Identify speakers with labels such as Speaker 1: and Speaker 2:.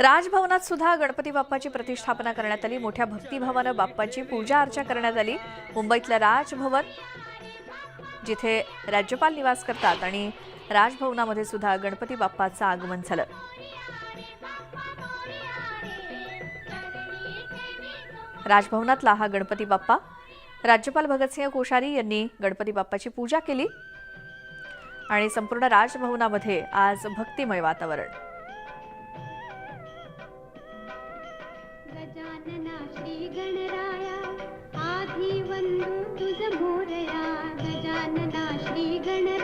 Speaker 1: राजभवनात सुद्धा गणपती बाप्पाची प्रतिष्ठापना करण्यात आली। मोठ्या भक्तिभावाने बाप्पाची पूजा अर्चा करण्यात आली। मुंबईतलं राजभवन जिथे राज्यपाल निवास करतात आणि राजभवनामध्ये सुद्धा गणपती बाप्पाचं आगमन झालं। राजभवनातला हा गणपती बाप्पा, राज्यपाल भगतसिंह कोश्यारी यांनी गणपती बाप्पाची पूजा केली आणि संपूर्ण राजभवनामध्ये आज भक्तिमय वातावरण।
Speaker 2: गजानना श्री गणराया आधी वंदू तुझ मोरया, गजानना श्री गण